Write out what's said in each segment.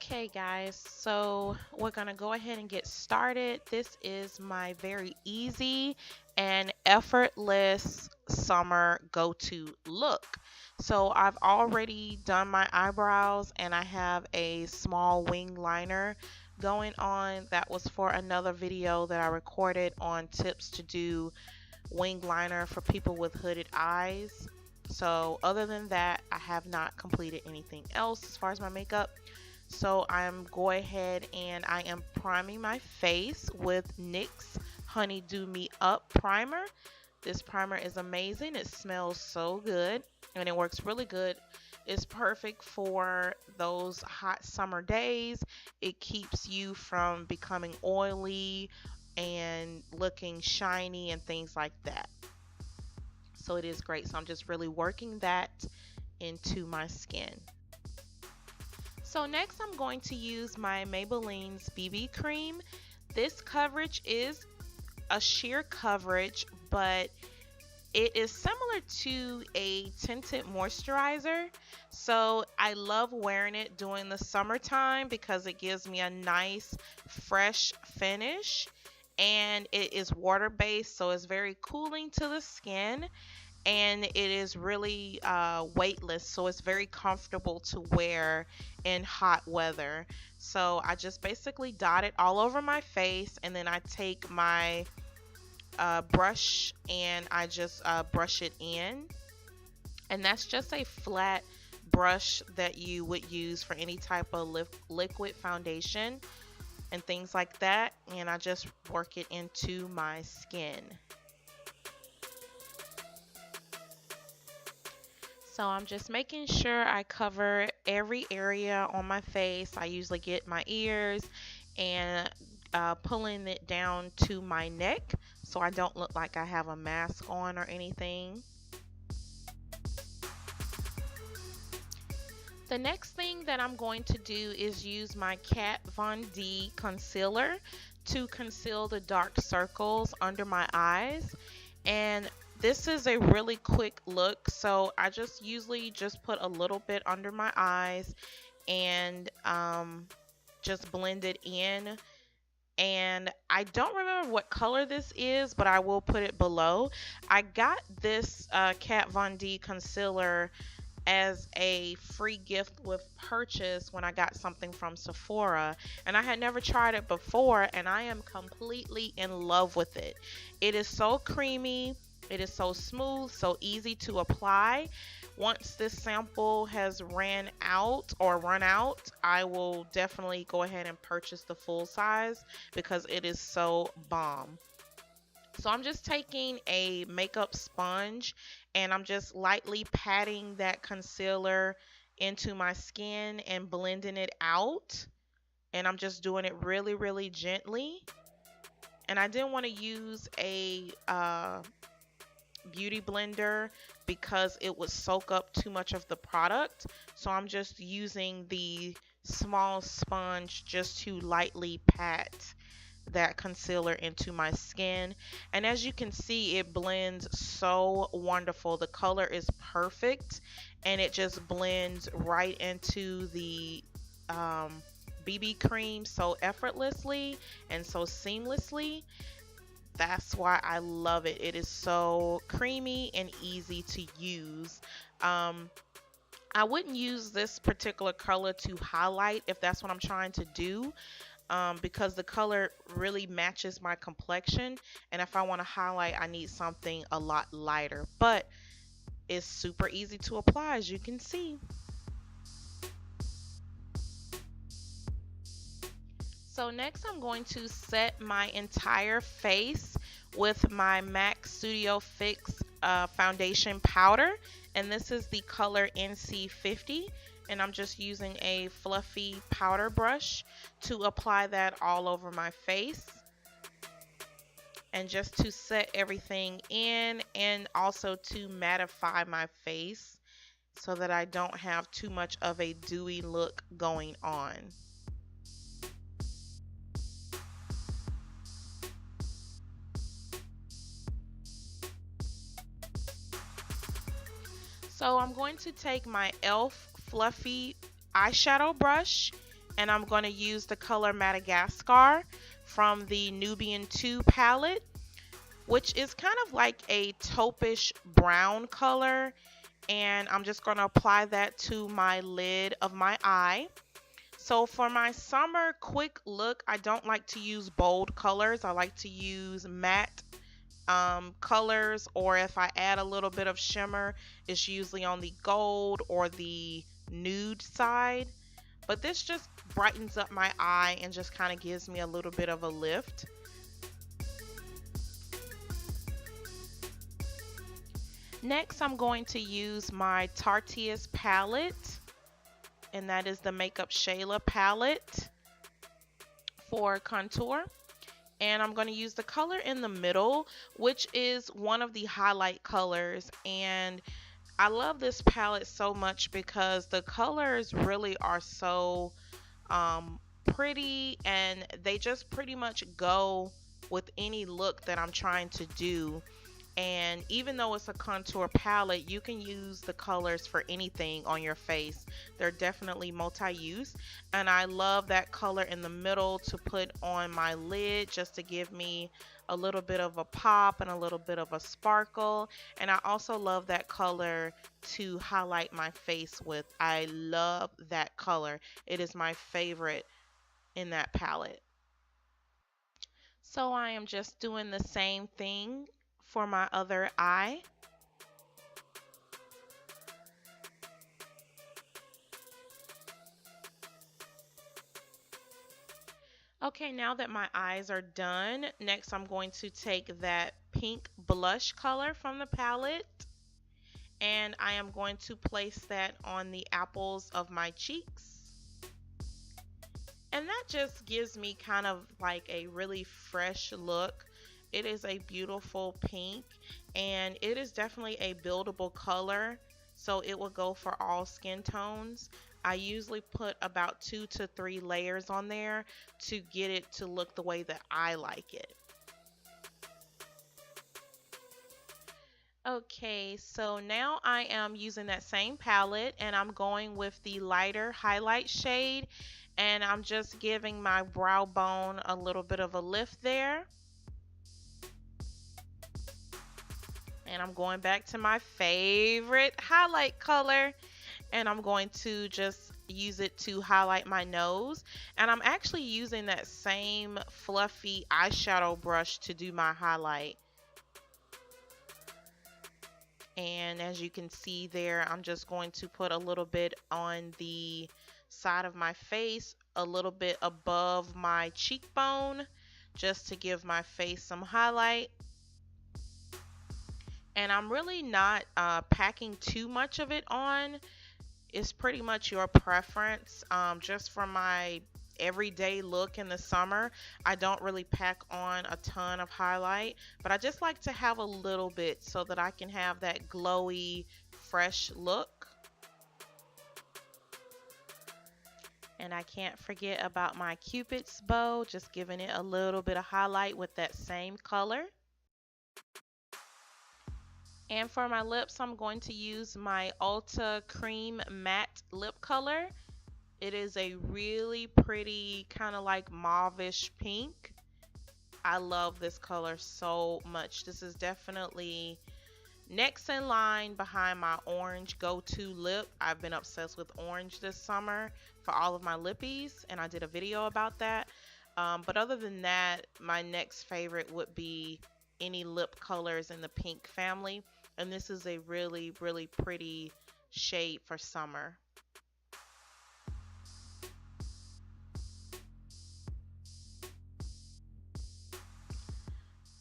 Okay guys, so we're gonna go ahead and get started. This is my very easy and effortless summer go-to look. So I've already done my eyebrows and I have a small wing liner going on. That was for another video that I recorded on tips to do wing liner for people with hooded eyes. So other than that, I have not completed anything else as far as my makeup. So I'm going ahead and I am priming my face with NYX Honey Dew Me Up primer. This primer is amazing. It smells so good and it works really good. It's perfect for those hot summer days. It keeps you from becoming oily and looking shiny and things like that. So it is great. So I'm just really working that into my skin. So next I'm going to use my Maybelline's BB cream. This coverage is a sheer coverage, but it is similar to a tinted moisturizer. So I love wearing it during the summertime because it gives me a nice fresh finish, and it is water based, so it's very cooling to the skin, and it is really weightless, so it's very comfortable to wear in hot weather. So I just basically dot it all over my face, and then I take my brush and I just brush it in, and that's just a flat brush that you would use for any type of liquid foundation and things like that, and I just work it into my skin. So I'm just making sure I cover every area on my face. I usually get my ears and pulling it down to my neck so I don't look like I have a mask on or anything. The next thing that I'm going to do is use my Kat Von D concealer to conceal the dark circles under my eyes. And this is a really quick look, so I just usually just put a little bit under my eyes and just blend it in. And I don't remember what color this is, but I will put it below. I got this Kat Von D concealer as a free gift with purchase when I got something from Sephora, and I had never tried it before, and I am completely in love with it. It is so creamy, it is so smooth, so easy to apply. Once this sample has run out, I will definitely go ahead and purchase the full size because it is so bomb. So I'm just taking a makeup sponge and I'm just lightly patting that concealer into my skin and blending it out. And I'm just doing it really, really gently. And I didn't want to use a beauty blender because it would soak up too much of the product. So I'm just using the small sponge just to lightly pat that concealer into my skin, and as you can see, it blends so wonderful. The color is perfect and it just blends right into the BB cream so effortlessly and so seamlessly. That's why I love it. It is so creamy and easy to use. I wouldn't use this particular color to highlight if that's what I'm trying to do, because the color really matches my complexion, and if I want to highlight, I need something a lot lighter, but it's super easy to apply, as you can see. So next I'm going to set my entire face with my MAC Studio Fix foundation powder, and this is the color NC50, and I'm just using a fluffy powder brush to apply that all over my face and just to set everything in, and also to mattify my face so that I don't have too much of a dewy look going on. So I'm going to take my e.l.f. fluffy eyeshadow brush And I'm going to use the color Madagascar from the Nubian 2 palette, which is kind of like a taupish brown color. And I'm just going to apply that to my lid of my eye. So for my summer quick look, I don't like to use bold colors. I like to use matte colors, or if I add a little bit of shimmer, it's usually on the gold or the nude side. But this just brightens up my eye and just kind of gives me a little bit of a lift. Next, I'm going to use my Tarteist palette, and that is the Makeup Shayla palette for contour. And I'm going to use the color in the middle, which is one of the highlight colors. And I love this palette so much because the colors really are so pretty, and they just pretty much go with any look that I'm trying to do. And even though it's a contour palette, you can use the colors for anything on your face. They're definitely multi-use. And I love that color in the middle to put on my lid just to give me a little bit of a pop and a little bit of a sparkle. And I also love that color to highlight my face with. I love that color. It is my favorite in that palette. So I am just doing the same thing for my other eye. Okay, now that my eyes are done, next I'm going to take that pink blush color from the palette, and I am going to place that on the apples of my cheeks. And that just gives me kind of like a really fresh look. It is a beautiful pink, and it is definitely a buildable color, so it will go for all skin tones. I usually put about 2 to 3 layers on there to get it to look the way that I like it. Okay, so now I am using that same palette, and I'm going with the lighter highlight shade, and I'm just giving my brow bone a little bit of a lift there. And I'm going back to my favorite highlight color, and I'm going to just use it to highlight my nose. And I'm actually using that same fluffy eyeshadow brush to do my highlight. And as you can see there, I'm just going to put a little bit on the side of my face, a little bit above my cheekbone, just to give my face some highlight. And I'm really not packing too much of it on. It's pretty much your preference. Just for my everyday look in the summer, I don't really pack on a ton of highlight, but I just like to have a little bit so that I can have that glowy, fresh look. And I can't forget about my Cupid's bow, just giving it a little bit of highlight with that same color. And for my lips, I'm going to use my Ulta Cream Matte Lip Color. It is a really pretty kind of like mauvish pink. I love this color so much. This is definitely next in line behind my orange go-to lip. I've been obsessed with orange this summer for all of my lippies, and I did a video about that. But other than that, my next favorite would be any lip colors in the pink family. And this is a really, really pretty shade for summer.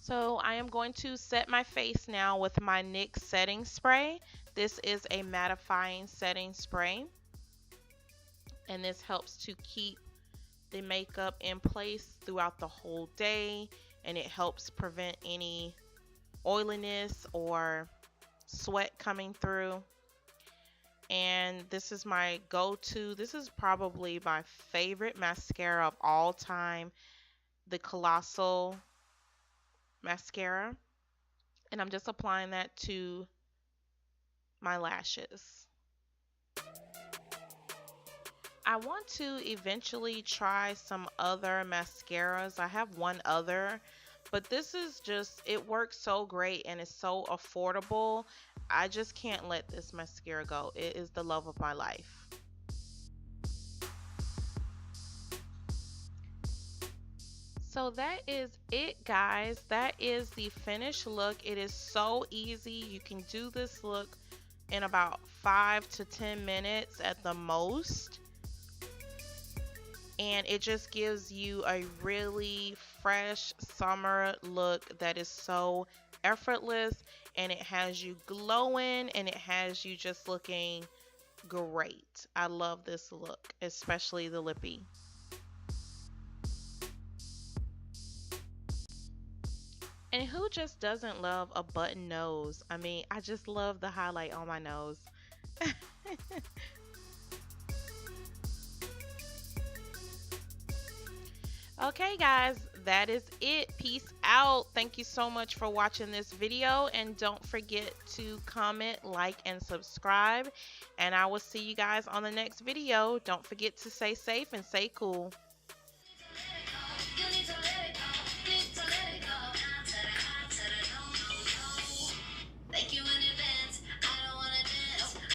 So I am going to set my face now with my NYX setting spray. This is a mattifying setting spray, and this helps to keep the makeup in place throughout the whole day, and it helps prevent any oiliness or sweat coming through. And this is my go-to. This is probably my favorite mascara of all time, the Colossal mascara. And I'm just applying that to my lashes. I want to eventually try some other mascaras. I have one other, but this is just, it works so great and it's so affordable. I just can't let this mascara go. It is the love of my life. So that is it, guys. That is the finished look. It is so easy. You can do this look in about 5 to 10 minutes at the most. And it just gives you a really fresh summer look that is so effortless, and it has you glowing, and it has you just looking great. I love this look, especially the lippy. And who just doesn't love a button nose? I mean, I just love the highlight on my nose. Okay, guys, that is it. Peace out. Thank you so much for watching this video. And don't forget to comment, like, and subscribe. And I will see you guys on the next video. Don't forget to stay safe and stay cool.